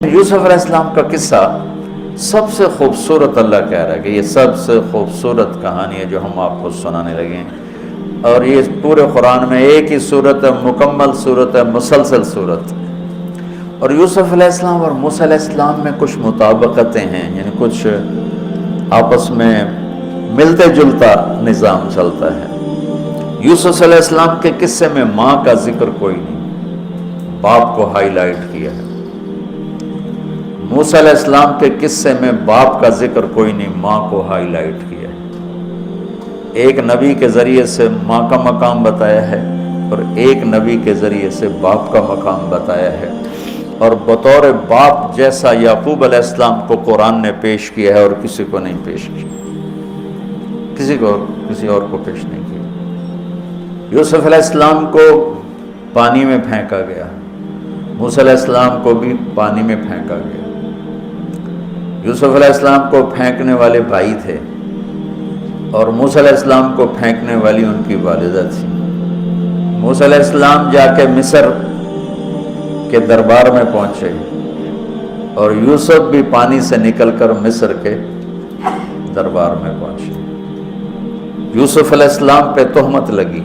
یوسف علیہ السلام کا قصہ سب سے خوبصورت، اللہ کہہ رہا ہے کہ یہ سب سے خوبصورت کہانی ہے جو ہم آپ کو سنانے لگے ہیں، اور یہ پورے قرآن میں ایک ہی صورت ہے، مکمل صورت ہے، مسلسل صورت۔ اور یوسف علیہ السلام اور موسیٰ علیہ السلام میں کچھ مطابقتیں ہیں، یعنی کچھ آپس میں ملتے جلتا نظام چلتا ہے۔ یوسف علیہ السلام کے قصے میں ماں کا ذکر کوئی نہیں، باپ کو ہائی لائٹ کیا ہے۔ موسیٰ علیہ السلام کے قصے میں باپ کا ذکر کوئی نہیں، ماں کو ہائی لائٹ کیا ہے۔ ایک نبی کے ذریعے سے ماں کا مقام بتایا ہے اور ایک نبی کے ذریعے سے باپ کا مقام بتایا ہے، اور بطور باپ جیسا یعقوب علیہ السلام کو قرآن نے پیش کیا ہے اور کسی کو نہیں پیش کیا، کسی اور کو پیش نہیں کیا۔ یوسف علیہ السلام کو پانی میں پھینکا گیا، موسیٰ علیہ السلام کو بھی پانی میں پھینکا گیا۔ یوسف علیہ السلام کو پھینکنے والے بھائی تھے اور موسیٰ علیہ السلام کو پھینکنے والی ان کی والدہ تھی۔ موسیٰ علیہ السلام جا کے مصر کے دربار میں پہنچے اور یوسف بھی پانی سے نکل کر مصر کے دربار میں پہنچے۔ یوسف علیہ السلام پہ تہمت لگی،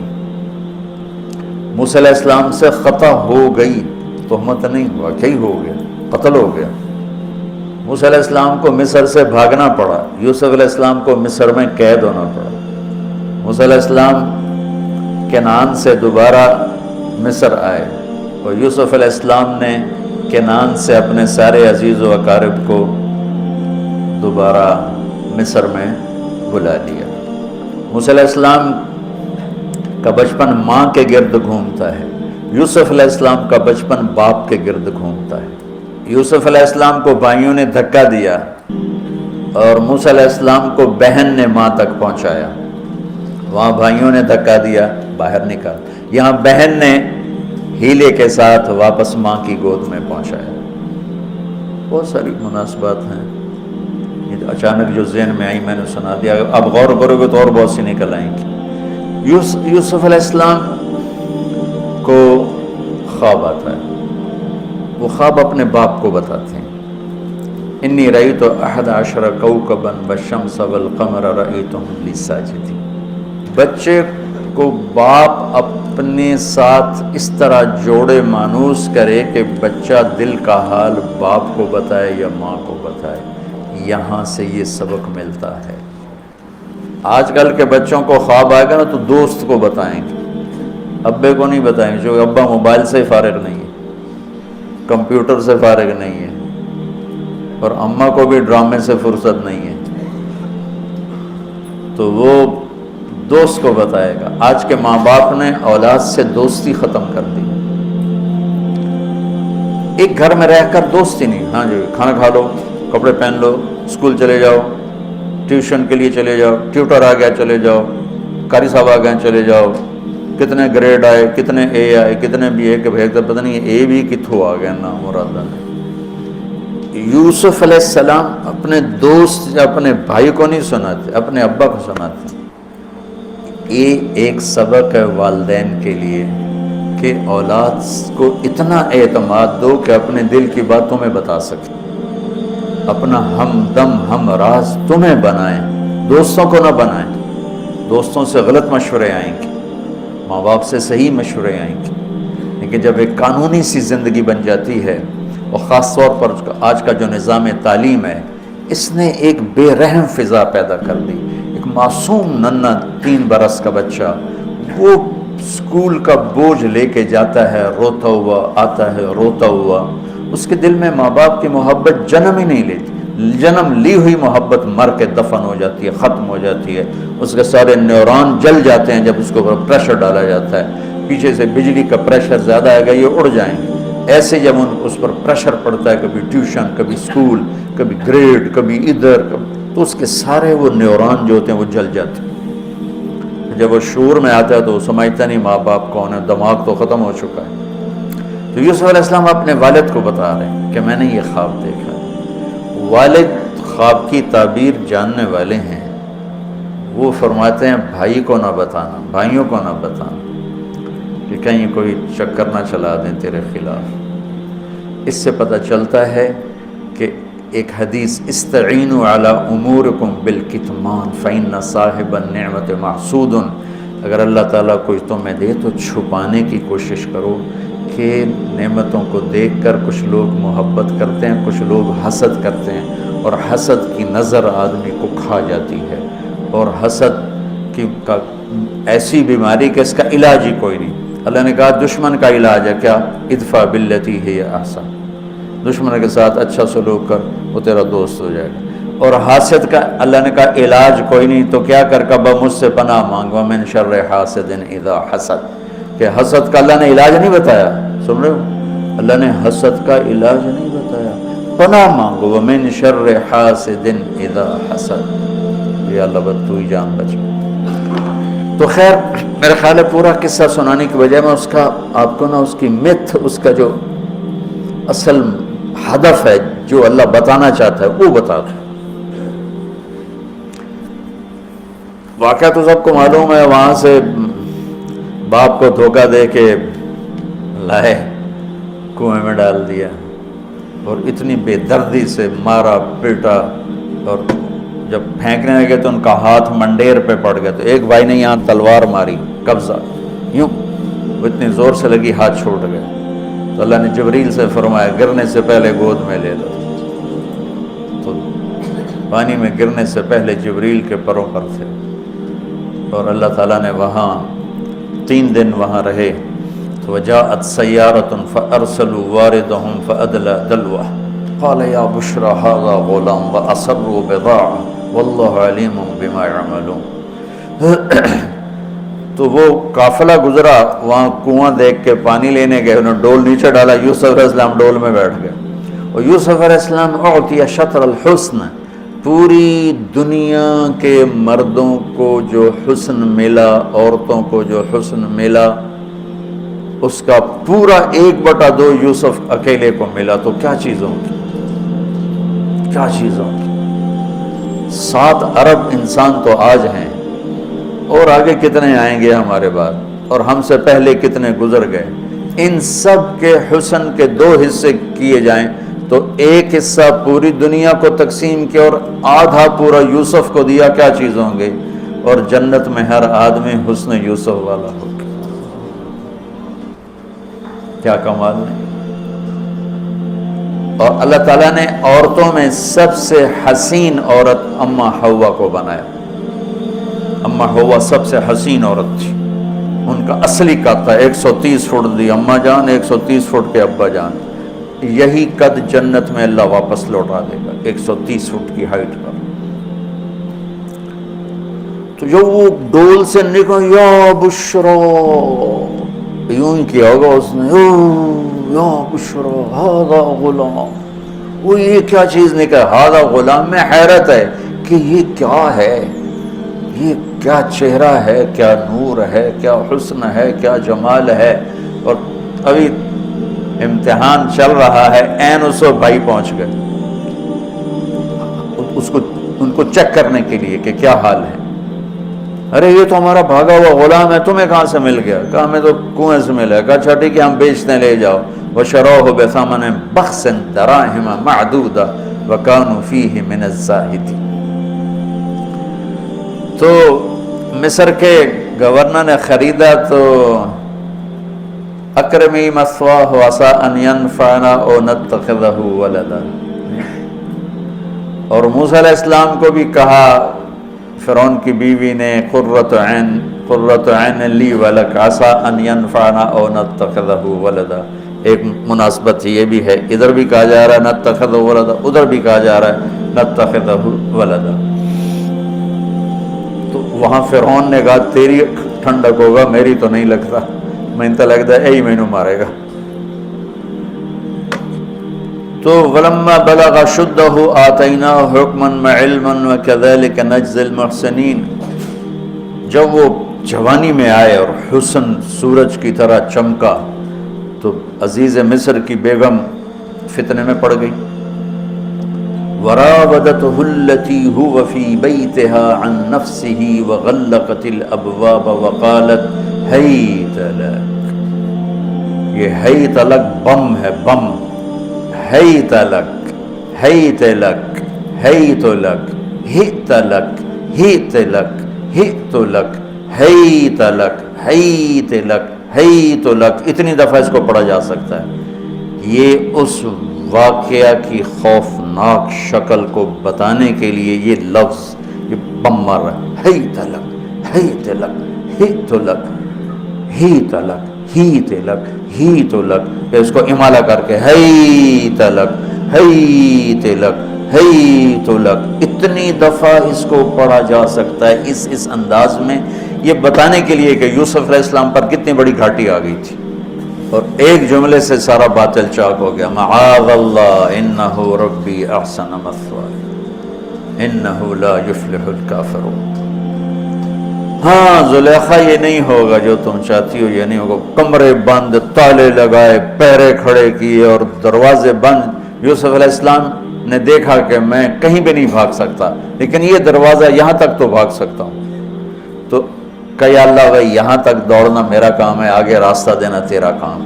موسیٰ علیہ السلام سے خطا ہو گئی، تہمت نہیں، واقعی ہو گیا، قتل ہو گیا۔ موسیٰ علیہ السلام کو مصر سے بھاگنا پڑا، یوسف علیہ السلام کو مصر میں قید ہونا پڑا۔ موسیٰ علیہ السلام کنعان سے دوبارہ مصر آئے اور یوسف علیہ السلام نے کنعان سے اپنے سارے عزیز و اقارب کو دوبارہ مصر میں بلا لیا۔ موسیٰ علیہ السلام کا بچپن ماں کے گرد گھومتا ہے، یوسف علیہ السلام کا بچپن باپ کے گرد گھومتا ہے۔ یوسف علیہ السلام کو بھائیوں نے دھکا دیا اور موسیٰ علیہ السلام کو بہن نے ماں تک پہنچایا۔ وہاں بھائیوں نے دھکا دیا، باہر نکال، یہاں بہن نے ہیلے کے ساتھ واپس ماں کی گود میں پہنچایا۔ بہت ساری مناسبات ہیں، یہ اچانک جو ذہن میں آئی میں نے سنا دیا، اب غور کرو گے تو اور بہت سی نکل آئیں گی۔ یوسف علیہ السلام کو خواب آتا ہے، وہ خواب اپنے باپ کو بتاتے ہیں۔ انی رأیت 11 کوكبا والشمس والقمر رأیتهم لی ساجدین۔ بچے کو باپ اپنے ساتھ اس طرح جوڑے مانوس کرے کہ بچہ دل کا حال باپ کو بتائے یا ماں کو بتائے، یہاں سے یہ سبق ملتا ہے۔ آج کل کے بچوں کو خواب آئے گا نا تو دوست کو بتائیں گے، ابے کو نہیں بتائیں گے، جو ابا موبائل سے فارغ نہیں ہے، کمپیوٹر سے فارغ نہیں ہے، اور اماں کو بھی ڈرامے سے فرصت نہیں ہے، تو وہ دوست کو بتائے گا۔ آج کے ماں باپ نے اولاد سے دوستی ختم کر دی، ایک گھر میں رہ کر دوستی نہیں، ہاں جی کھانا کھا لو، کپڑے پہن لو، اسکول چلے جاؤ، ٹیوشن کے لیے چلے جاؤ، ٹیوٹر آ گیا چلے جاؤ، قاری صاحب آ گئے چلے جاؤ، کتنے گریڈ آئے، کتنے اے آئے، کتنے بی اے کے بھیجتے پتہ نہیں اے بھی کتھوں آ گیا نا مرادہ نے۔ یوسف علیہ السلام اپنے دوست یا اپنے بھائی کو نہیں سناتے، اپنے ابا کو سناتے۔ یہ ایک سبق ہے والدین کے لیے کہ اولاد کو اتنا اعتماد دو کہ اپنے دل کی بات تمہیں بتا سکے، اپنا ہمدم ہم راز تمہیں بنائیں، دوستوں کو نہ بنائیں۔ دوستوں سے غلط مشورے آئیں گے، ماں باپ سے صحیح مشورے آئیں گے، لیکن جب ایک قانونی سی زندگی بن جاتی ہے، اور خاص طور پر آج کا جو نظام تعلیم ہے، اس نے ایک بے رحم فضا پیدا کر دی۔ ایک معصوم ننھا 3 برس کا بچہ وہ اسکول کا بوجھ لے کے جاتا ہے، روتا ہوا آتا ہے، روتا ہوا، اس کے دل میں ماں باپ کی محبت جنم ہی نہیں لیتی، جنم لی ہوئی محبت مر کے دفن ہو جاتی ہے، ختم ہو جاتی ہے، اس کے سارے نیورون جل جاتے ہیں جب اس کو پریشر ڈالا جاتا ہے، پیچھے سے بجلی کا پریشر زیادہ آئے گا یہ اڑ جائیں گے۔ ایسے جب اس پر پریشر پڑتا ہے، کبھی ٹیوشن، کبھی اسکول، کبھی گریڈ، کبھی ادھر، تو اس کے سارے وہ نیورون جو ہوتے ہیں وہ جل جاتے ہیں۔ جب وہ شعور میں آتا ہے تو وہ سمجھتا نہیں ماں باپ کون ہے، دماغ تو ختم ہو چکا ہے۔ تو یوسف علیہ السلام اپنے والد کو بتا رہے ہیں کہ میں نے یہ خواب دیکھا۔ والد خواب کی تعبیر جاننے والے ہیں، وہ فرماتے ہیں بھائی کو نہ بتانا، بھائیوں کو نہ بتانا، کہ کہیں کوئی چکر نہ چلا دیں تیرے خلاف۔ اس سے پتہ چلتا ہے کہ ایک حدیث استعینوا علی امورکم بالکتمان فإن صاحب النعمت محسود، اگر اللہ تعالیٰ کوئی تمہیں دے تو چھپانے کی کوشش کرو، کہ نعمتوں کو دیکھ کر کچھ لوگ محبت کرتے ہیں، کچھ لوگ حسد کرتے ہیں، اور حسد کی نظر آدمی کو کھا جاتی ہے، اور حسد کا ایسی بیماری کہ اس کا علاج ہی کوئی نہیں۔ اللہ نے کہا دشمن کا علاج ہے کیا؟ ادفع باللتی ہی احسن، دشمن کے ساتھ اچھا سلوک کر، وہ تیرا دوست ہو جائے گا۔ اور حاسد کا اللہ نے کہا علاج کوئی نہیں، تو کیا کر کبا مجھ سے پناہ مانگو من شر حاسد اذا حسد، کہ حسد کا اللہ نے علاج نہیں بتایا، سن رہے ہو؟ اللہ نے حسد کا علاج نہیں بتایا، پناہ مانگو ومن شر حاسد اذا حسد، یا اللہ بس تو ہی جان بچ۔ تو خیر میرا خیال ہے پورا قصہ سنانے کی بجائے میں اس کا آپ کو نا اس کی متھ، اس کا جو اصل ہدف ہے جو اللہ بتانا چاہتا ہے وہ بتا دوں۔ واقعہ تو سب کو معلوم ہے، وہاں سے باپ کو دھوکہ دے کے لائے کنویں میں ڈال دیا، اور اتنی بے دردی سے مارا پیٹا، اور جب پھینکنے لگے تو ان کا ہاتھ منڈیر پہ پڑ گیا، تو ایک بھائی نے یہاں تلوار ماری قبضہ، یوں وہ اتنی زور سے لگی ہاتھ چھوٹ گیا، تو اللہ نے جبریل سے فرمایا گرنے سے پہلے گود میں لے لو، تو پانی میں گرنے سے پہلے جبریل کے پروں پر تھے، اور اللہ تعالیٰ نے وہاں 3 دن وہاں رہے۔ تو وجاءت سیارۃ فارسلوا واردهم فادلى دلوه قال یا بشرى هذا غلام واسروا بضاعة واللہ علیم بما يعملون۔ تو وہ قافلہ گزرا، وہاں کنواں دیکھ کے پانی لینے گئے، انہوں نے ڈول نیچے ڈالا، یوسف علیہ السلام ڈول میں بیٹھ گئے، اور یوسف علیہ السلام اعطی شطر الحسن، پوری دنیا کے مردوں کو جو حسن ملا، عورتوں کو جو حسن ملا، اس کا پورا 1/2 یوسف اکیلے کو ملا، تو کیا چیزوں کی، کیا چیزوں کی۔ 7 ارب انسان تو آج ہیں، اور آگے کتنے آئیں گے ہمارے بعد، اور ہم سے پہلے کتنے گزر گئے۔ ان سب کے حسن کے 2 حصے کیے جائیں تو ایک حصہ پوری دنیا کو تقسیم کیا اور آدھا پورا یوسف کو دیا، کیا چیز ہوں گے؟ اور جنت میں ہر آدمی حسن یوسف والا ہوگا، کیا کمال نہیں۔ اور اللہ تعالیٰ نے عورتوں میں سب سے حسین عورت اماں حوا کو بنایا، اماں حوا سب سے حسین عورت تھی، ان کا اصلی قد تھا 130 فٹ دی اماں جان، 130 فٹ کے ابا جان، یہی قد جنت میں اللہ واپس لوٹا دے گا 130 فٹ کی ہائٹ پر۔ تو جو وہ ڈول سے نکلا یا بشرا، یوں ہی کیا ہوگا اس نے، یا بشرا ہذا غلام، وہ یہ کیا چیز نکلا، ہذا غلام، میں حیرت ہے کہ یہ کیا ہے، یہ کیا چہرہ ہے، کیا نور ہے، کیا حسن ہے، کیا جمال ہے۔ اور ابھی امتحان چل رہا ہے، عین اس وقت بھائی پہنچ گئے ان کو چیک کرنے کے لیے کہ کیا حال ہے۔ ارے یہ تو ہمارا بھاگا ہوا غلام ہے، تمہیں کہاں سے مل گیا؟ کہا ہمیں تو کنویں سے ملا ہے۔ کہا اچھا ٹھیک ہے ہم بیچتے ہیں، لے جاؤ۔ وشروہ بثمن بخس دراہم معدودہ وکانوا فیہ من الزاہدین۔ تو مصر کے گورنر نے خریدا تو اکرمی مثواہ عسیٰ ان ینفعنا او نتخذہ ولدا، اور موسیٰ علیہ السلام کو بھی کہا فرعون کی بیوی نے قرۃ عین لی ولک عسیٰ ان ینفعنا او نتخذہ ولدا۔ ایک مناسبت یہ بھی ہے، ادھر بھی کہا جا رہا ہے نتخذہ ولدا، ادھر بھی کہا جا رہا ہے نتخذہ ولدا۔ تو وہاں فرعون نے کہا تیری ٹھنڈک ہوگا، میری تو نہیں لگتا، میں تو لگتا ہے یہی مینوں مارے گا۔ تو ولما بلغ شدہ آتیناہ حکما وعلما وکذلک نجزی المحسنین، جب وہ جوانی میں آئے اور حسن سورج کی طرح چمکا تو عزیز مصر کی بیگم فتنے میں پڑ گئی۔ وراودته التي هو في بيتها عن نفسه وغلقت الابواب وقالت هيت لك، یہ ہیت لک بم ہے، بم، ہیت لک، حیت لک حیت لک ہت لک ہت لک ہت لک حیت لک حیت لک حیت لک، اتنی دفعہ اس کو پڑھا جا سکتا ہے۔ یہ اس واقعہ کی خوفناک شکل کو بتانے کے لیے یہ لفظ یہ بم مار رہا ہے، حیت لک حیت لک ہت لک ہیت لک ہیت لک ہیت لک، پھر اس کو امالہ کر کے حیت لک حیت لک حیت لک، اتنی دفعہ اس کو پڑھا جا سکتا ہے اس انداز میں، یہ بتانے کے لیے کہ یوسف علیہ السلام پر کتنی بڑی گھاٹی آ گئی تھی، اور ایک جملے سے سارا باطل چاک ہو گیا، معاذ اللہ انہ ربی احسن مثوایا انہ لا یفلح الکافرون۔ ہاں زلیخا یہ نہیں ہوگا جو تم چاہتی ہو، یہ نہیں ہوگا، کمرے بند، تالے لگائے، پہرے کھڑے کیے اور دروازے بند۔ یوسف علیہ السلام نے دیکھا کہ میں کہیں بھی نہیں بھاگ سکتا، لیکن یہ دروازہ یہاں تک تو بھاگ سکتا ہوں، تو کہ یا اللہ بھائی یہاں تک دوڑنا میرا کام ہے، آگے راستہ دینا تیرا کام۔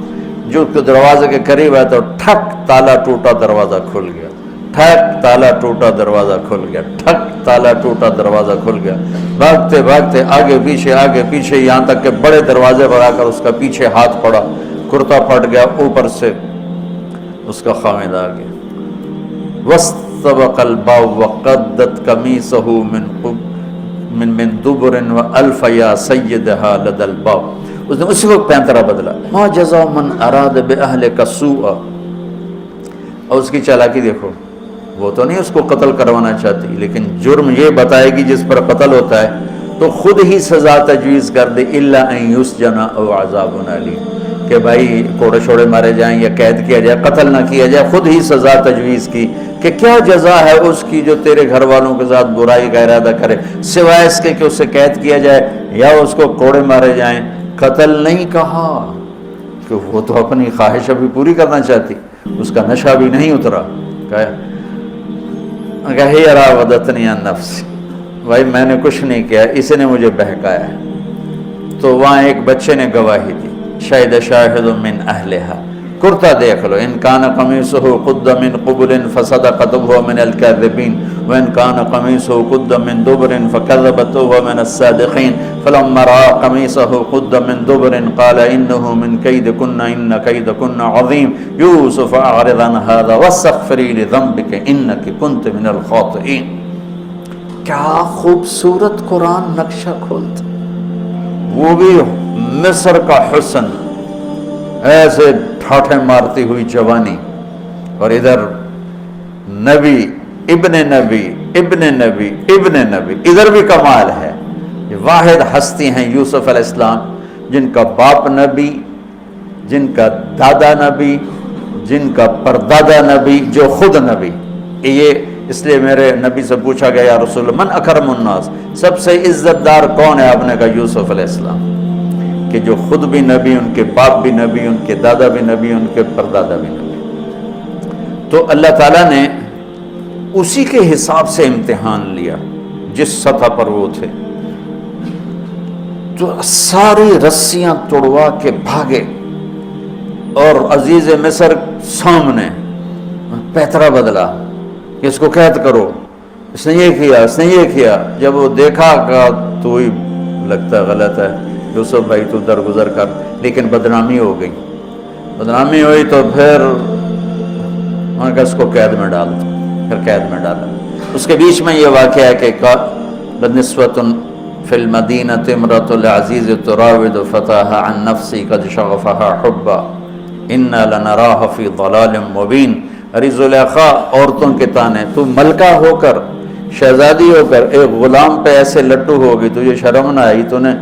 جو دروازے کے قریب ہے تو ٹھک تالا ٹوٹا دروازہ کھل گیا، ٹھک تالا ٹوٹا دروازہ کھل گیا، ٹھک تالا ٹوٹا دروازہ کھل گیا، بھاگتے بھاگتے آگے پیچھے یہاں تک کہ بڑے دروازے پر آ کر اس کا پیچھے ہاتھ پڑا، کرتا پھٹ گیا، اوپر سے اس کا خامد آ گیا۔ وَاسْتَبَقَ الْبَابُ وَقَدَّتْ قَمِيصَهُ من دبر وَأَلْفَ يَا سَيِّدَهَا لَدَى الْبَابِ، اس نے اسی وقت پینترا بدلا، مَا جَزَاءُ مَنْ أَرَادَ بِأَهْلِكَ سُوءًا، اور اس کی چالاکی دیکھو، وہ تو نہیں اس کو قتل کروانا چاہتی، لیکن جرم یہ بتائے گی جس پر قتل ہوتا ہے تو خود ہی سزا تجویز کر دے، إِلَّا أَن يُسْجَنَ أَوْ عَذَابٌ أَلِيمٌ، کہ بھائی کوڑے شوڑے مارے جائیں یا قید کیا جائے، قتل نہ کیا جائے، خود ہی سزا تجویز کی کہ کیا جزا ہے اس کی جو تیرے گھر والوں کے ساتھ برائی کا ارادہ کرے، سوائے اس کے کہ اسے قید کیا جائے یا اس کو کوڑے مارے جائیں۔ قتل نہیں کہا کہ وہ تو اپنی خواہش ابھی پوری کرنا چاہتی، اس کا نشہ بھی نہیں اترا، کہ ہی راودتنی عن نفسی، بھائی میں نے کچھ نہیں کیا، اسی نے مجھے بہکایا ہے۔ تو وہاں ایک بچے نے گواہی دی، شاہد شاہد من اہلہا، کرتا دیکھ لو، ان کان قمیصہ قد من قبل فصدقت وهو من الكاذبین وان کان قمیصہ قد من دبر فکذبت وهو من الصادقین فلما رأى قمیصہ قد من دبر قال انه من کیدکن ان کیدکن عظیم یوسف اعرض عن هذا واستغفری لذنبک انک کنت من الخاطئین۔ کیا خوبصورت قرآن نقشہ کھولتا، وہ بھی مصر کا حسن، ایسے ٹھاٹھے مارتی ہوئی جوانی، اور ادھر نبی ابن نبی ابن نبی ابن نبی، ادھر بھی کمال ہے۔ یہ واحد ہستی ہیں یوسف علیہ السلام، جن کا باپ نبی، جن کا دادا نبی، جن کا پردادا نبی، جو خود نبی۔ یہ اس لیے میرے نبی سے پوچھا گیا یا رسول اللہ من اکرم الناس، سب سے عزت دار کون ہے؟ آپ نے کہا یوسف علیہ السلام، کہ جو خود بھی نبی، ان کے باپ بھی نبی، ان کے دادا بھی نبی، ان کے پردادا بھی نبی۔ تو اللہ تعالیٰ نے اسی کے حساب سے امتحان لیا جس سطح پر وہ تھے، تو ساری رسیاں توڑوا کے بھاگے، اور عزیز مصر سامنے پیترا بدلا کہ اس کو قید کرو، اس نے یہ کیا، اس نے یہ کیا۔ جب وہ دیکھا کہ تو ہی لگتا غلط ہے یوسف بھائی، تو درگزر کر، لیکن بدنامی ہو گئی، بدنامی ہوئی تو پھر وہاں کہ اس کو قید میں ڈال دو، پھر قید میں ڈالا۔ اس کے بیچ میں یہ واقعہ ہے کہ نسوۃ فی المدینہ امرأۃ العزیز تراود فتاها عن نفسی قد شغفها حبا انا لنراها فی ضلال مبین۔ ارے زلیخا عورتوں کے تانے، تو ملکہ ہو کر، شہزادی ہو کر ایک غلام پہ ایسے لٹو ہوگی، تجھے شرم نہ آئی؟ تو نے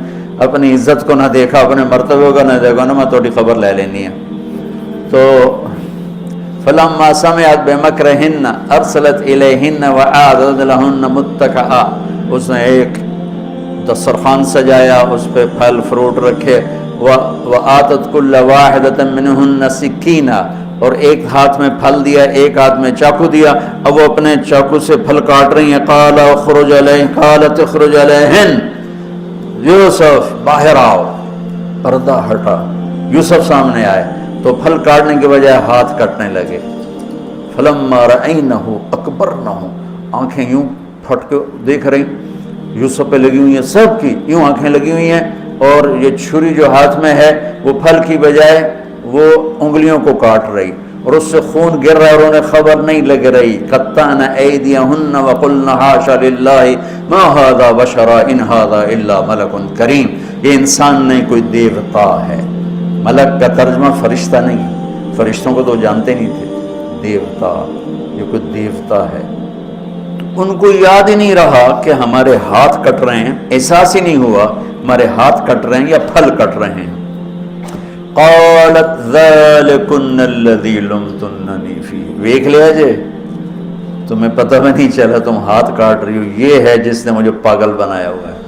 اپنی عزت کو نہ دیکھا، اپنے مرتبے کو نہ دیکھا، نہ میں تھوڑی خبر لے لینی ہے۔ تو فلما سمعت بمکرہن ارسلت الیہن واعدت لہن متکئا، اس نے ایک دسترخوان سجایا، اس پہ پھل فروٹ رکھے، وآتت کل واحدۃ منہن سکینہ، اور ایک ہاتھ میں پھل دیا، ایک ہاتھ میں چاقو دیا، اب وہ اپنے چاقو سے پھل کاٹ رہی ہیں۔ قال اخرج علیہن، قالت اخرج علیہن، یوسف باہر آؤ، پردہ ہٹا، یوسف سامنے آئے، تو پھل کاٹنے کے بجائے ہاتھ کٹنے لگے۔ فلما رأینہ اکبرنہ، آنکھیں یوں پھٹ کے دیکھ رہی یوسف پہ لگی ہوئی ہیں، سب کی یوں آنکھیں لگی ہوئی ہیں، اور یہ چھری جو ہاتھ میں ہے وہ پھل کی بجائے وہ انگلیوں کو کاٹ رہی، اور اس سے خون گر رہا ہے اور انہیں خبر نہیں لگ رہی۔ قطعن ایدیہن وقلن حاشا للہ ما ھذا بشرا ان ھذا الا ملک کریم، یہ انسان نہیں، کوئی دیوتا ہے۔ ملک کا ترجمہ فرشتہ نہیں، فرشتوں کو تو جانتے نہیں تھے، دیوتا، یہ کوئی دیوتا ہے۔ تو ان کو یاد ہی نہیں رہا کہ ہمارے ہاتھ کٹ رہے ہیں، احساس ہی نہیں ہوا ہمارے ہاتھ کٹ رہے ہیں یا پھل کٹ رہے ہیں۔ قالت ذالکن الذی لمتننی فیہ، دیکھ لیا جے، تمہیں پتہ بھی نہیں چلا تم ہاتھ کاٹ رہی ہو، یہ ہے جس نے مجھے پاگل بنایا ہوا ہے۔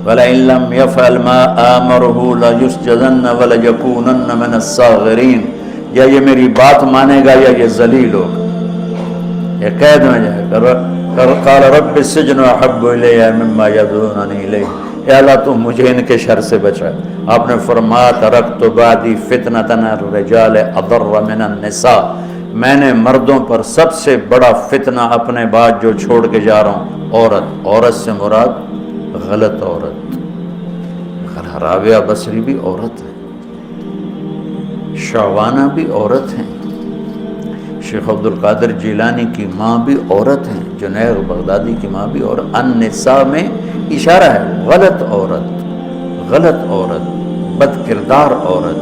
وَلَئِن لَّمْ يَفْعَلْ مَا آمَرُهُ لَيُسْجَنَّ وَلَيَكُونَنَّ مِنَ الصَّاغِرِينَ، یا یہ میری بات مانے گا یا یہ ذلیل ہوگا، یہ قید میں جائے گا۔ قال رب السجن احب الی مما یدعوننی الیہ، اے اللہ تو مجھے ان کے شر سے بچا۔ آپ نے فرمایا ترکت بعدی فتنة الرجال اضر من النساء، میں نے مردوں پر سب سے بڑا فتنہ اپنے بعد جو چھوڑ کے جا رہا ہوں عورت۔ عورت سے مراد غلط عورت، رابعہ بصری بھی عورت ہے، شعبانہ بھی عورت ہیں، شیخ عبد القادر جیلانی کی ماں بھی عورت ہیں، جنید بغدادی کی ماں بھی عورت۔ النساء میں اشارہ ہے غلط عورت، غلط عورت، بد کردار عورت،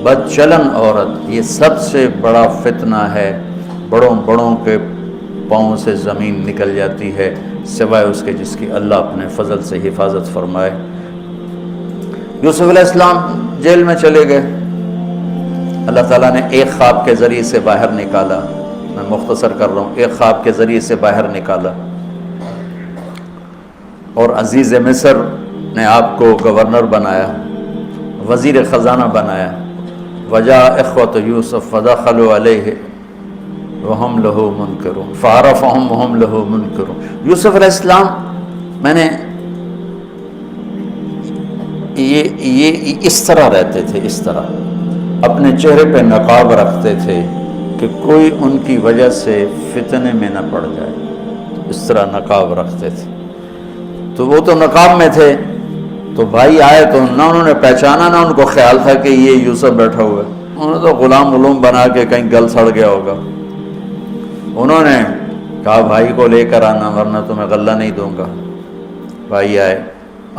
بد چلن عورت، یہ سب سے بڑا فتنہ ہے۔ بڑوں بڑوں کے پاؤں سے زمین نکل جاتی ہے سوائے اس کے جس کی اللہ اپنے فضل سے حفاظت فرمائے۔ یوسف علیہ السلام جیل میں چلے گئے، اللہ تعالیٰ نے ایک خواب کے ذریعے سے باہر نکالا، میں مختصر کر رہا ہوں، ایک خواب کے ذریعے سے باہر نکالا، اور عزیز مصر نے آپ کو گورنر بنایا، وزیر خزانہ بنایا۔ وجاء اخوۃ یوسف فدخلوا علیہ وہم لہ منکرون فعرفہم وہم لہ منکرون۔ یوسف علیہ السلام میں نے یہ اس طرح رہتے تھے، اس طرح اپنے چہرے پہ نقاب رکھتے تھے کہ کوئی ان کی وجہ سے فتنے میں نہ پڑ جائے، اس طرح نقاب رکھتے تھے۔ تو وہ تو نقاب میں تھے، تو بھائی آئے تو نہ انہوں نے پہچانا، نہ ان کو خیال تھا کہ یہ یوسف بیٹھا ہوا ہے، انہوں نے تو غلام علوم بنا کے کہیں گل سڑ گیا ہوگا۔ انہوں نے کہا بھائی کو لے کر آنا ورنہ تمہیں غلہ نہیں دوں گا۔ بھائی آئے،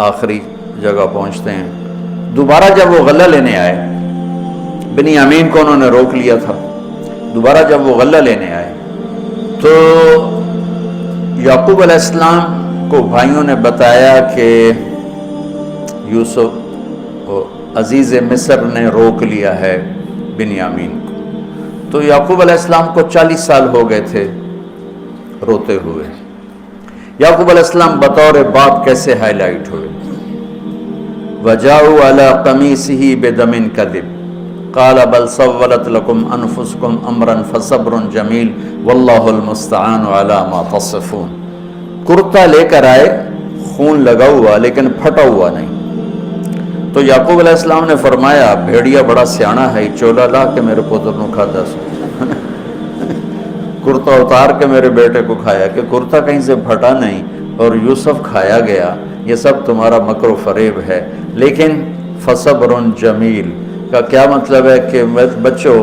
آخری جگہ پہنچتے ہیں۔ دوبارہ جب وہ غلہ لینے آئے، بنیامین کو انہوں نے روک لیا تھا، دوبارہ جب وہ غلہ لینے آئے تو یعقوب علیہ السلام کو بھائیوں نے بتایا کہ یوسف عزیز مصر نے روک لیا ہے بنیامین کو۔ تو یعقوب علیہ السلام کو 40 سال ہو گئے تھے روتے ہوئے۔ یعقوب علیہ السلام بطور باپ کیسے ہائی لائٹ ہوئے؟ وَجَاءُوا عَلَىٰ قَمِيصِهِ بِدَمٍ كَذِبٍ قَالَ بَلْ سَوَّلَتْ لَكُمْ أَنفُسُكُمْ أَمْرًا فَصَبْرٌ جَمِيلٌ وَاللَّهُ الْمُسْتَعَانُ عَلَىٰ مَا تَصِفُونَ۔ کرتا لے کر آئے، خون لگا ہوا لیکن پھٹا ہوا نہیں۔ تو یعقوب علیہ السلام نے فرمایا بھیڑیا بڑا سیانا ہے، چولا لا کے میرے پتر نو کھاتا سو کرتا اتار کے میرے بیٹے کو کھایا، کہ کرتا کہیں سے پھٹا نہیں اور یوسف کھایا گیا، یہ سب تمہارا مکر و فریب ہے۔ لیکن فصبر جمیل کا کیا مطلب ہے کہ بچوں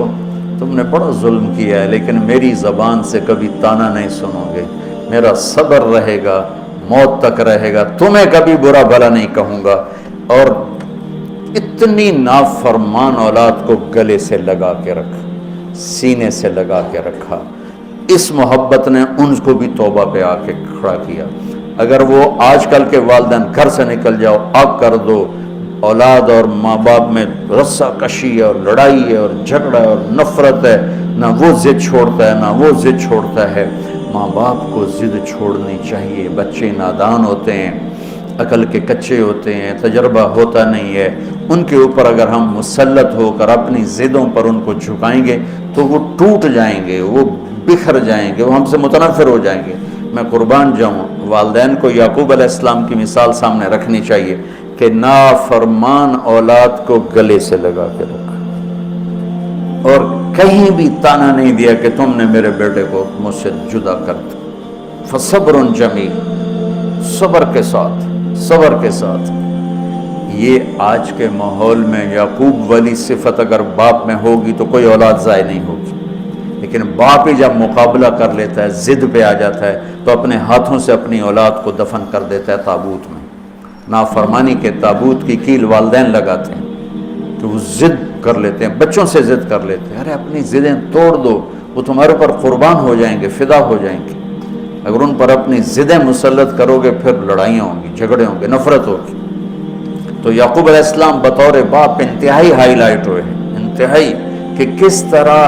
تم نے بڑا ظلم کیا ہے لیکن میری زبان سے کبھی تانا نہیں سنو گے، میرا صبر رہے گا، موت تک رہے گا، تمہیں کبھی برا بھلا نہیں کہوں گا۔ اور اتنی نافرمان اولاد کو گلے سے لگا کے رکھا، سینے سے لگا کے رکھا، اس محبت نے ان کو بھی توبہ پہ آ کے کھڑا کیا۔ اگر وہ آج کل کے والدین گھر سے نکل جاؤ، آگ کر دو، اولاد اور ماں باپ میں رسہ کشی ہے اور لڑائی ہے اور جھگڑا ہے اور نفرت ہے، نہ وہ ضد چھوڑتا ہے نہ وہ ضد چھوڑتا ہے۔ ماں باپ کو ضد چھوڑنی چاہیے، بچے نادان ہوتے ہیں، عقل کے کچے ہوتے ہیں، تجربہ ہوتا نہیں ہے، ان کے اوپر اگر ہم مسلط ہو کر اپنی ضدوں پر ان کو جھکائیں گے تو وہ ٹوٹ جائیں گے، وہ بکھر جائیں گے، وہ ہم سے متنفر ہو جائیں گے۔ میں قربان جاؤں، والدین کو یعقوب علیہ السلام کی مثال سامنے رکھنی چاہیے کہ نافرمان اولاد کو گلے سے لگا کے رکھا اور کہیں بھی تانا نہیں دیا کہ تم نے میرے بیٹے کو مجھ سے جدا کر دیا. فصبر جمیل، صبر کے ساتھ. یہ آج کے ماحول میں یعقوب والی صفت اگر باپ میں ہوگی تو کوئی اولاد ضائع نہیں ہوگی، لیکن باپ ہی جب مقابلہ کر لیتا ہے، ضد پہ آ جاتا ہے، تو اپنے ہاتھوں سے اپنی اولاد کو دفن کر دیتا ہے تابوت میں. نافرمانی کے تابوت کی کیل والدین لگاتے ہیں کہ وہ ضد کر لیتے ہیں، بچوں سے ضد کر لیتے ہیں. ارے اپنی ضدیں توڑ دو، وہ تمہارے پر قربان ہو جائیں گے، فدا ہو جائیں گے. اگر ان پر اپنی ضدیں مسلط کرو گے پھر لڑائیاں ہوں گی، جھگڑے ہوں گے، نفرت ہوگی. تو یعقوب علیہ السلام بطور باپ انتہائی ہائی لائٹ ہوئے ہیں، انتہائی، کہ کس طرح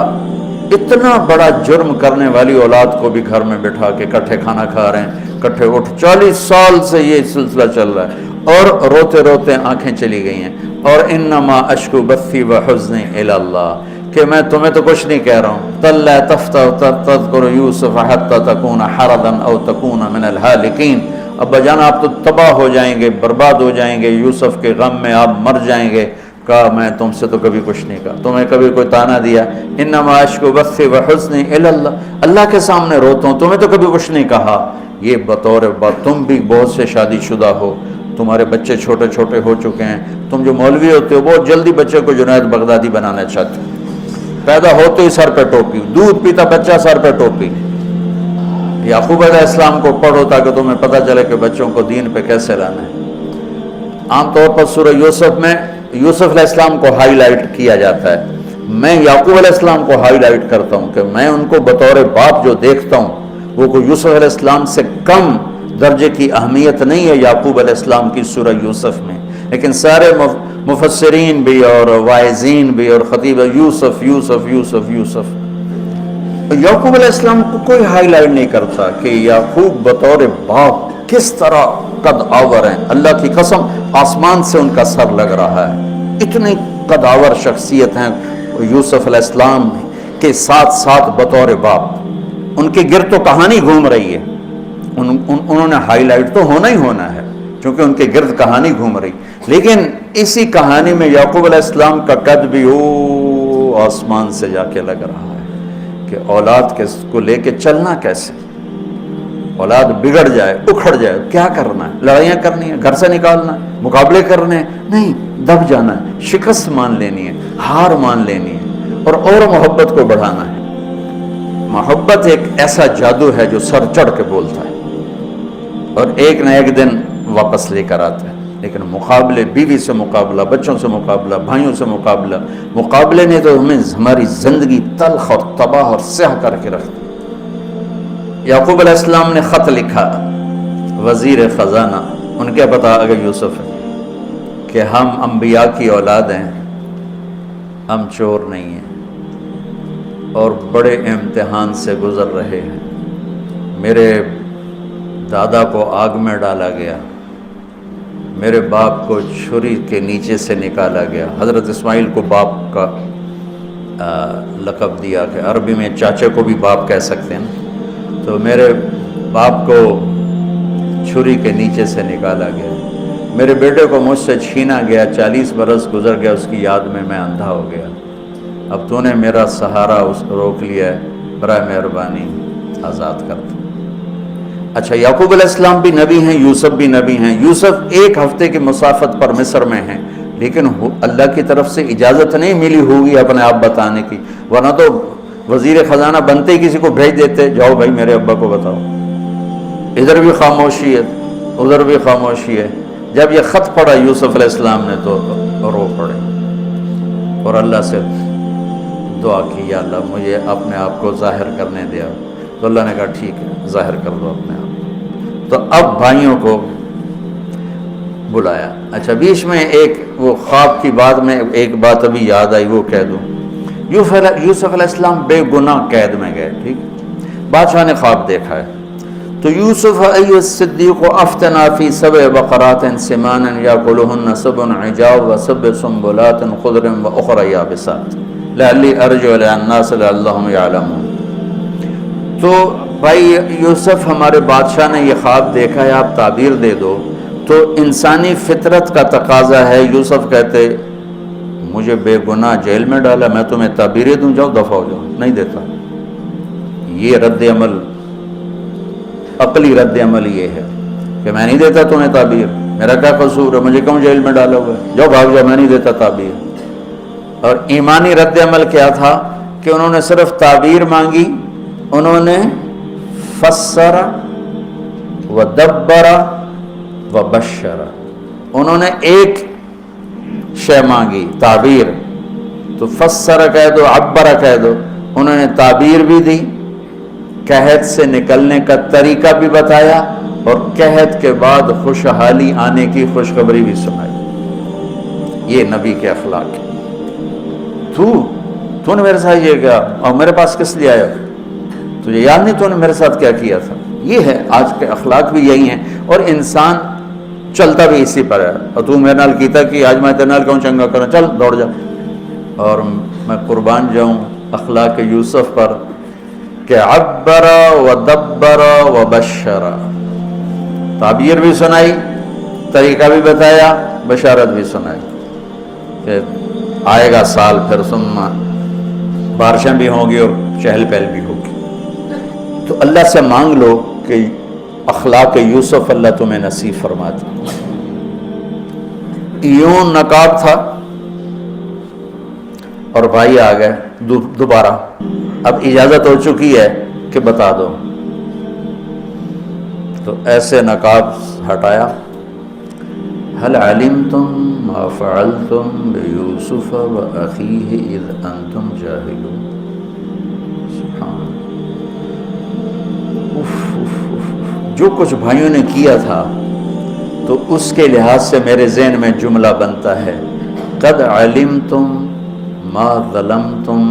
اتنا بڑا جرم کرنے والی اولاد کو بھی گھر میں بٹھا کے کٹھے کھانا کھا رہے ہیں، کٹھے اٹھ. 40 سال سے یہ سلسلہ چل رہا ہے اور روتے روتے آنکھیں چلی گئی ہیں. اور انما اشکو بثی وحزنی الی اللہ، کہ میں تمہیں تو کچھ نہیں کہہ رہا ہوں. تلا تفتح تذکر یوسف حتی تکون حردا او تکون من الہالکین. ابا جان آپ تو تباہ ہو جائیں گے، برباد ہو جائیں گے، یوسف کے غم میں آپ مر جائیں گے. کہا میں تم سے تو کبھی کچھ نہیں کہا، تمہیں کبھی کوئی تانا دیا؟ انما اشکو بثی وحزنی الی اللہ، اللہ کے سامنے روتا ہوں، تمہیں تو کبھی کچھ نہیں کہا. یہ بطور بات، تم بھی بہت سے شادی شدہ ہو، تمہارے بچے چھوٹے چھوٹے ہو چکے ہیں، تم جو مولوی ہوتے ہو بہت جلدی بچے کو جنید بغدادی بنانا چاہتے ہو. پیدا ہوتے ہی سر پہ ٹوپی، دودھ پیتا بچہ سر پہ ٹوپی. یعقوب علیہ السلام کو پڑھو تاکہ تمہیں پتہ چلے کہ بچوں کو دین پہ کیسے لانا ہے. عام طور پر سورہ یوسف میں یوسف علیہ السلام کو ہائی لائٹ کیا جاتا ہے. میں یعقوب علیہ السلام کو ہائی لائٹ کرتا ہوں کہ میں ان کو بطور باپ جو دیکھتا ہوں وہ کوئی یوسف علیہ السلام سے کم درجے کی اہمیت نہیں ہے یعقوب علیہ السلام کی سورہ یوسف میں. لیکن سارے مفسرین بھی اور واعظین بھی اور خطیب یوسف یوسف یوسف یوسف. یعقوب علیہ السلام کو کوئی ہائی لائٹ نہیں کرتا کہ یعقوب بطور باپ کس طرح قد آور ہیں. اللہ کی قسم آسمان سے ان کا سر لگ رہا ہے، اتنی قد آور شخصیت ہیں یوسف علیہ السلام کے ساتھ ساتھ بطور باپ. ان کے گرد تو کہانی گھوم رہی ہے، انہوں نے ہائی لائٹ تو ہونا ہی ہونا ہے چونکہ ان کے گرد کہانی گھوم رہی. لیکن اسی کہانی میں یعقوب علیہ السلام کا قد بھی آسمان سے جا کے لگ رہا ہے کہ اولاد کو لے کے چلنا کیسے. اولاد بگڑ جائے، اکھڑ جائے، کیا کرنا ہے؟ لڑائیاں کرنی ہے، گھر سے نکالنا ہے، مقابلے کرنے ہیں؟ نہیں، دب جانا ہے، شکست مان لینی ہے، ہار مان لینی ہے اور محبت کو بڑھانا ہے. محبت ایک ایسا جادو ہے جو سر چڑھ کے بولتا ہے اور ایک نہ ایک دن واپس لے کر آتا ہے. لیکن مقابلے، بیوی سے مقابلہ، بچوں سے مقابلہ، بھائیوں سے مقابلہ، مقابلے نے تو ہمیں ہماری زندگی تلخ اور تباہ اور سیاہ کر کے رکھ دی. یعقوب علیہ السلام نے خط لکھا وزیر خزانہ، ان کے پتا اگر یوسف ہے کہ ہم انبیاء کی اولاد ہیں، ہم چور نہیں ہیں اور بڑے امتحان سے گزر رہے ہیں. میرے دادا کو آگ میں ڈالا گیا، میرے باپ کو چھری کے نیچے سے نکالا گیا. حضرت اسماعیل کو باپ کا لقب دیا کہ عربی میں چاچے کو بھی باپ کہہ سکتے ہیں. تو میرے باپ کو چھری کے نیچے سے نکالا گیا، میرے بیٹے کو مجھ سے چھینا گیا، 40 برس گزر گیا، اس کی یاد میں میں اندھا ہو گیا. اب تو نے میرا سہارا اس کو روک لیا ہے، برائے مہربانی آزاد کر دو. اچھا، یعقوب علیہ السلام بھی نبی ہیں، یوسف بھی نبی ہیں. یوسف 1 ہفتے کی مسافت پر مصر میں ہیں، لیکن اللہ کی طرف سے اجازت نہیں ملی ہوگی اپنے آپ بتانے کی، ورنہ تو وزیر خزانہ بنتے ہی کسی کو بھیج دیتے، جاؤ بھائی میرے ابا کو بتاؤ. ادھر بھی خاموشی ہے، ادھر بھی خاموشی ہے. جب یہ خط پڑھا یوسف علیہ السلام نے تو رو پڑے اور اللہ سے دعا کی، یا اللہ مجھے اپنے آپ کو ظاہر کرنے دیا. تو اللہ نے کہا ٹھیک ہے، ظاہر کر دو اپنے آپ. تو اب بھائیوں کو بلایا. اچھا، بیچ میں ایک وہ خواب کی بات میں ایک بات ابھی یاد آئی، وہ کہہ دوں. یوسف علیہ السلام بے گناہ قید میں گئے، ٹھیک، بادشاہ نے خواب دیکھا ہے. تو یوسف ایھا الصدیق افتنا فی 7 بقرات سمان یاکلہن 7 عجاف و7 سنبلات خضر واخر یابسات لعلی ارجع الی الناس لعلہم یعلمون. تو بھائی یوسف، ہمارے بادشاہ نے یہ خواب دیکھا ہے، آپ تعبیر دے دو. تو انسانی فطرت کا تقاضا ہے، یوسف کہتے مجھے بے گناہ جیل میں ڈالا، میں تمہیں تعبیریں دوں، جاؤ دفع ہو جاؤ، نہیں دیتا۔ یہ رد عمل، عقلی رد عمل یہ ہے کہ میں نہیں دیتا تمہیں تعبیر، میرا کیا قصور ہے، مجھے کیوں جیل میں ڈالا ہوا ہے، جاؤ بھاگ جاؤ، میں نہیں دیتا تعبیر۔ اور ایمانی رد عمل کیا تھا کہ انہوں نے صرف تعبیر مانگی، انہوں نے فسر و دبر و بشر، انہوں نے ایک شے مانگی تعبیر، تو فسر کہہ دو، عبر کہہ دو، انہوں نے تعبیر بھی دی، قحط سے نکلنے کا طریقہ بھی بتایا، اور قحط کے بعد خوشحالی آنے کی خوشخبری بھی سنائی۔ یہ نبی کے اخلاق ہے۔ تو نے میرے ساتھ یہ کیا، اور میرے پاس کس لیے آیا، تجھے یاد نہیں تو نے میرے ساتھ کیا کیا تھا؟ یہ ہے آج کے اخلاق بھی یہی ہیں، اور انسان چلتا بھی اسی پر ہے۔ اور تو میرے نال کیتا کہ آج میں تیرے نال کیوں چنگا کروں، چل دوڑ جا۔ اور میں قربان جاؤں اخلاق یوسف پر کہ عبر و دبر و بشر، تعبیر بھی سنائی، طریقہ بھی بتایا، بشارت بھی سنائی کہ آئے گا سال، پھر بارشیں بھی ہوں گی اور چہل پہل بھی ہوگی۔ تو اللہ سے مانگ لو کہ اخلاق یوسف اللہ تمہیں نصیب فرما دے۔ یوں نقاب تھا اور بھائی آ گئے دوبارہ، اب اجازت ہو چکی ہے کہ بتا دو، تو ایسے نقاب ہٹایا، هل علمتم ما فعلتم بيوسف وأخيه إذ أنتم جاهلون۔ سبحان اللہ، جو کچھ بھائیوں نے کیا تھا تو اس کے لحاظ سے میرے ذہن میں جملہ بنتا ہے، قد علمتم ما ظلمتم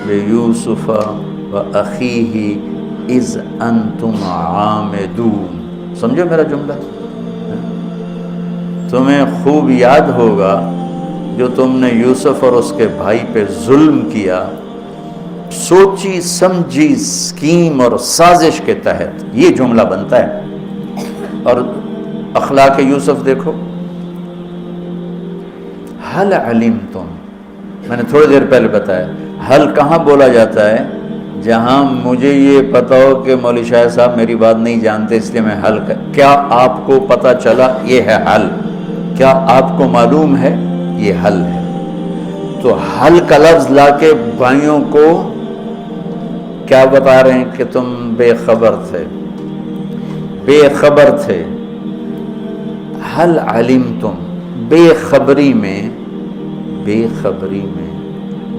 بيوسف وأخيه إذ أنتم عامدون۔ سمجھو میرا جملہ، تمہیں خوب یاد ہوگا جو تم نے یوسف اور اس کے بھائی پہ ظلم کیا، سوچی سمجھی اسکیم اور سازش کے تحت، یہ جملہ بنتا ہے۔ اور اخلاق یوسف دیکھو، حل علمتم، میں نے تھوڑی دیر پہلے بتایا، حل کہاں بولا جاتا ہے؟ جہاں مجھے یہ پتا ہو کہ مولوی شاہ صاحب میری بات نہیں جانتے اس لیے میں حل کیا آپ کو پتا چلا، یہ ہے حل، کیا آپ کو معلوم ہے، یہ حل ہے۔ تو حل کا لفظ لا کے بھائیوں کو کیا بتا رہے ہیں کہ تم بے خبر تھے، بے خبر تھے۔ حل علمتم، بے خبری میں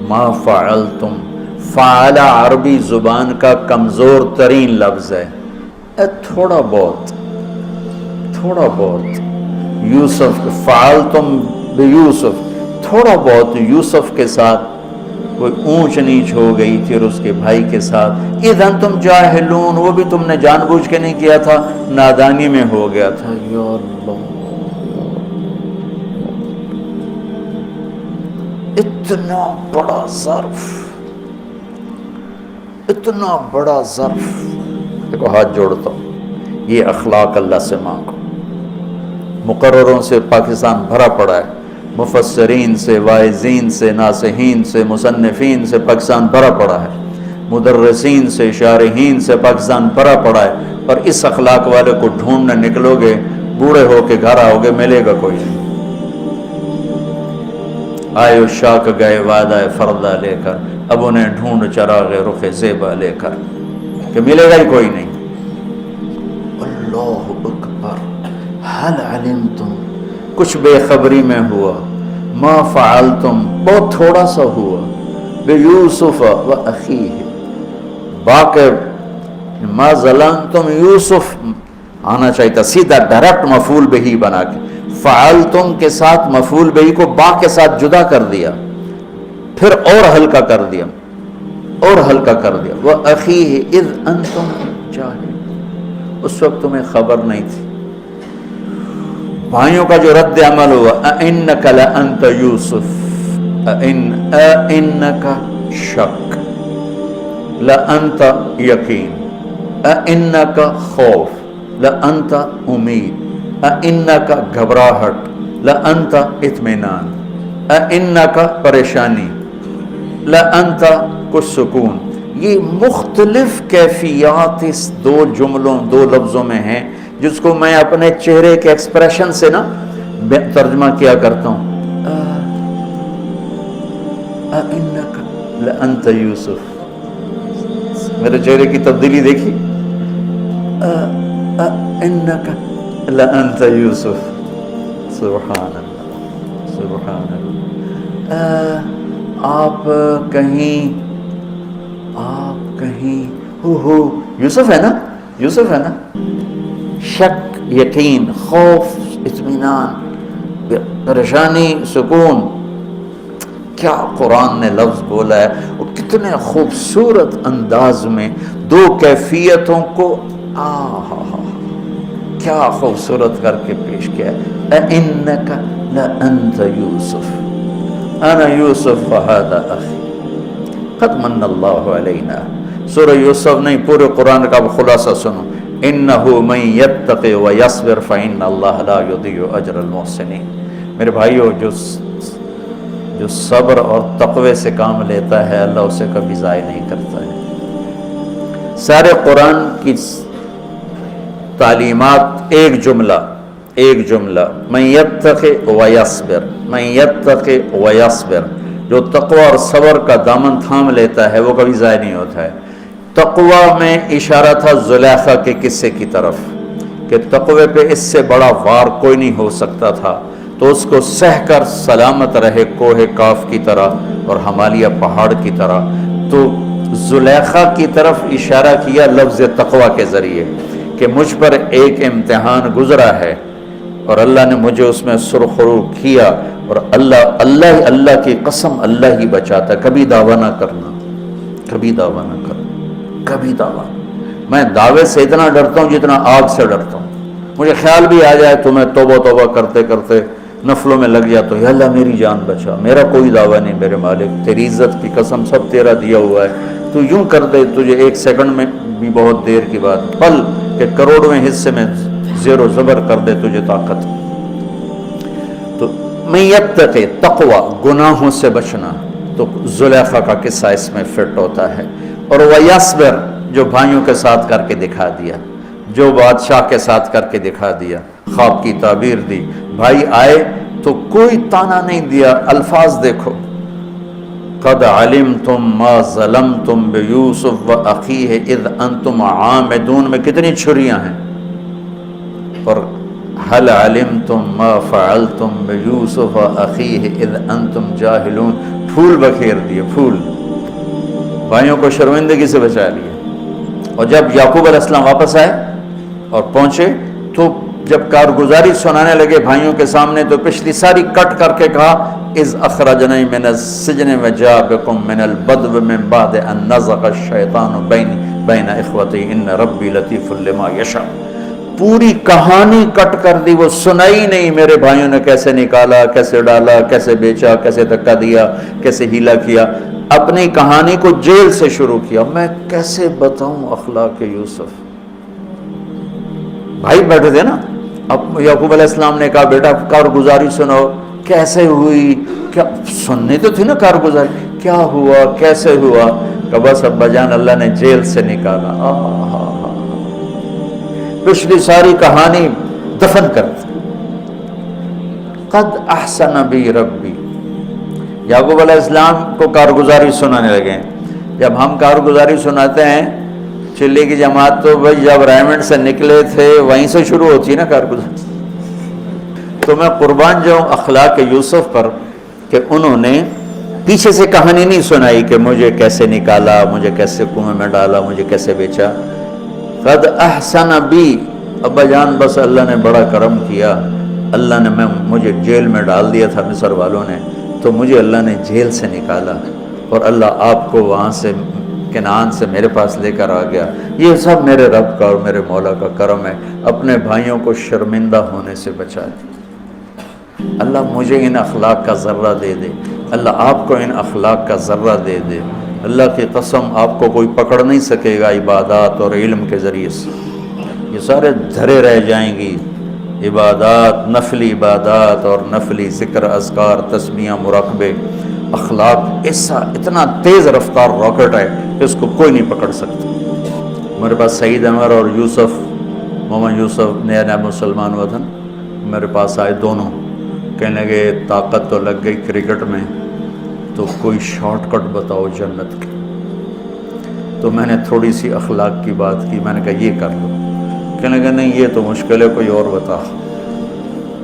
ما فعلتم، فعل عربی زبان کا کمزور ترین لفظ ہے، تھوڑا بہت یوسف، فعلتم بیوسف، تھوڑا بہت یوسف کے ساتھ کوئی اونچ نیچ ہو گئی تھی، اور اس کے بھائی کے ساتھ اذ انتم جاہلون، وہ بھی تم نے جان بوجھ کے نہیں کیا تھا، نادانی میں ہو گیا تھا۔ یا اللہ، اتنا بڑا ظرف، اتنا بڑا ظرف، دیکھو ہاتھ جوڑتا ہوں، یہ اخلاق اللہ سے مانگو۔ مقرروں سے پاکستان بھرا پڑا ہے، مفسرین سے، واعظین سے، ناصحین سے، مصنفین سے پاکستان بھرا پڑا ہے، مدرسین سے، شارحین سے پاکستان بھرا پڑا ہے، اور اس اخلاق والے کو ڈھونڈنے نکلو گے، بوڑھے ہو کے گھر آؤ گے، ملے گا کوئی نہیں۔ آئے اشاق گئے وعدہ فردہ لے کر، اب انہیں ڈھونڈ چراغ رخ زیبا لے کر، کہ ملے گا ہی کوئی نہیں۔ اللہ اکبر، حل علمتم، کچھ بے خبری میں ہوا، ما فعلتم، بہت تھوڑا سا ہوا، بیوسف و اخیہ، باقی ما ظلمتم، یوسف آنا چاہیے تھا سیدھا ڈائریکٹ مفعول بہی بنا کے، فعلتم کے ساتھ مفعول بہی کو با کے ساتھ جدا کر دیا، پھر اور ہلکا کر دیا، وَأَخِيهِ إِذْ أَنْتُمْ جَاهِلُونَ، اس وقت تمہیں خبر نہیں تھی۔ بھائیوں کا جو رد عمل ہوا، أَإِنَّكَ لَأَنْتَ يُوسف، أَإِنَّكَ شک، لَأَنْتَ یقین، أَإِنَّكَ خوف، لَأَنْتَ امید، أَإِنَّكَ گھبراہٹ، لَأَنْتَ اطمینان۔ انکا پریشانی، لانت کچھ سکون. یہ مختلف کیفیات اس دو جملوں دو لفظوں میں ہیں جس کو میں اپنے چہرے کے ایکسپریشن سے نا ترجمہ کیا کرتا ہوں. انک لانت یوسف، میرے چہرے کی تبدیلی دیکھی. انک لانت یوسف، سبحان اللہ سبحان اللہ. آپ کہیں ہو یوسف ہے نا، یوسف ہے نا. شک، یقین، خوف، اطمینان، پریشانی، سکون. کیا قرآن نے لفظ بولا ہے، اور کتنے خوبصورت انداز میں دو کیفیتوں کو کیا خوبصورت کر کے پیش کیا ہے. اِنَّكَ لَأَنْتَ يُوسُف أَنَا يُوسُف وَهَذَا أَخِي قَدْ مَنَّ اللَّهُ عَلَيْنَا. سورہ یوسف نہیں، پورے قرآن کا خلاصہ سنو. إِنَّهُ مَن يَتَّقِ وَيَصْبِرْ فَإِنَّ اللَّهَ لَا يُضِيعُ أَجْرَ الْمُحْسِنِينَ. میرے بھائیو، جو صبر اور تقوی سے کام لیتا ہے اللہ اسے کبھی ضائع نہیں کرتا ہے. سارے قرآن کی تعلیمات ایک جملہ من یتق ویصبر، من یتق ویصبر. جو تقوی اور صبر کا دامن تھام لیتا ہے وہ کبھی ضائع نہیں ہوتا ہے. تقوی میں اشارہ تھا زلیخا کے قصے کی طرف کہ تقوی پہ اس سے بڑا وار کوئی نہیں ہو سکتا تھا، تو اس کو سہ کر سلامت رہے کوہ کاف کی طرح اور ہمالیہ پہاڑ کی طرح. تو زلیخا کی طرف اشارہ کیا لفظ تقوی کے ذریعے کہ مجھ پر ایک امتحان گزرا ہے اور اللہ نے مجھے اس میں سرخرو کیا، اور اللہ کی قسم اللہ ہی بچاتا ہے. کبھی دعویٰ نہ کرنا، کبھی دعویٰ نہ کرنا، کبھی دعویٰ. میں دعوے سے اتنا ڈرتا ہوں جتنا آگ سے ڈرتا ہوں. مجھے خیال بھی آ جائے تو میں توبہ کرتے کرتے نفلوں میں لگ جاتا ہوں، یا اللہ میری جان بچا، میرا کوئی دعویٰ نہیں میرے مالک، تیری عزت کی قسم سب تیرا دیا ہوا ہے، تو یوں کر دے تجھے ایک سیکنڈ میں بھی بہت دیر کی بات، پل کہ کروڑویں حصے میں زیر و زبر کر دے تجھے طاقت. تو میں یتقی تقوی، گناہوں سے بچنا، تو زلیخا کا قصہ اس میں فٹ ہوتا ہے. اور ویصبر، جو بھائیوں کے ساتھ کر کے دکھا دیا، جو بادشاہ کے ساتھ کر کے دکھا دیا، خواب کی تعبیر دی، بھائی آئے تو کوئی تانا نہیں دیا. الفاظ دیکھو، قد علمتم ما ظلمتم بیوسف واخیہ اذ انتم عامدون میں کتنی چھریاں ہیں. اور هل علمتم ما فعلتم بیوسف واخیہ اذ انتم جاہلون، پھول بکھیر دیے، پھول بھائیوں کو شرمندگی سے بچا لیا. اور جب یعقوب علیہ السلام واپس آئے اور پہنچے تو جب کارگزاری سنانے لگے بھائیوں کے سامنے تو پچھلی ساری کٹ کر کے کہا اذ اخرجنی من السجن وجاء بکم من البدو من بعد ان نزغ الشیطان بین اخوتی ان ربی لطیف لما یشاء. پوری کہانی کٹ کر دی، وہ سنائی نہیں میرے بھائیوں نے کیسے نکالا، کیسے ڈالا، کیسے بیچا، کیسے دھکا دیا، کیسے ہیلا کیا. اپنی کہانی کو جیل سے شروع کیا. میں کیسے بتاؤں اخلاق یوسف. بھائی بیٹھے تھے نا، اب یعقوب علیہ السلام نے کہا بیٹا کارگزاری سناؤ، کیسے ہوئی، کیا سننی تو تھی نا کارگزاری، کیا ہوا کیسے ہوا. کہ بس ابا جان اللہ نے جیل سے نکالا. پچھلی ساری کہانی دفن کر دی. قد احسن بی ربی. یعقوب علیہ السلام کو کارگزاری سنانے لگے. جب ہم کارگزاری سناتے ہیں چلی کی جماعت تو بھائی جب ریمنڈ سے نکلے تھے وہیں سے شروع ہوتی ہے نا کارگزاری. تو میں قربان جاؤں اخلاق یوسف پر کہ انہوں نے پیچھے سے کہانی نہیں سنائی کہ مجھے کیسے نکالا، مجھے کیسے کنویں میں ڈالا، مجھے کیسے بیچا. قد احسن بی، ابا جان بس اللہ نے بڑا کرم کیا، اللہ نے مجھے جیل میں ڈال دیا تھا مصر والوں نے، تو مجھے اللہ نے جیل سے نکالا اور اللہ آپ کو وہاں سے کنعان سے میرے پاس لے کر آ گیا. یہ سب میرے رب کا اور میرے مولا کا کرم ہے. اپنے بھائیوں کو شرمندہ ہونے سے بچا دے. اللہ مجھے ان اخلاق کا ذرہ دے دے، اللہ آپ کو ان اخلاق کا ذرہ دے دے. اللہ کی قسم آپ کو کوئی پکڑ نہیں سکے گا عبادات اور علم کے ذریعے سے. یہ سارے دھرے رہ جائیں گی، عبادات، نفلی عبادات اور نفلی ذکر، اذکار، تسبیحاں، مراقبے، اخلاق ایسا اتنا تیز رفتار راکٹ ہے کہ اس کو کوئی نہیں پکڑ سکتا۔ میرے پاس سعید عمر اور یوسف، محمد یوسف نیا نیا مسلمان ہوا تھا، میرے پاس آئے دونوں، کہنے لگے طاقت تو لگ گئی کرکٹ میں، تو کوئی شارٹ کٹ بتاؤ جنت کی۔ تو میں نے تھوڑی سی اخلاق کی بات کی، میں نے کہا یہ کر لو، کہنے لگا نہیں یہ تو مشکل ہے، کوئی اور بتا،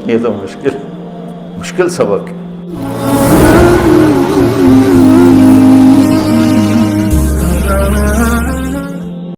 یہ تو مشکل سبق ہے۔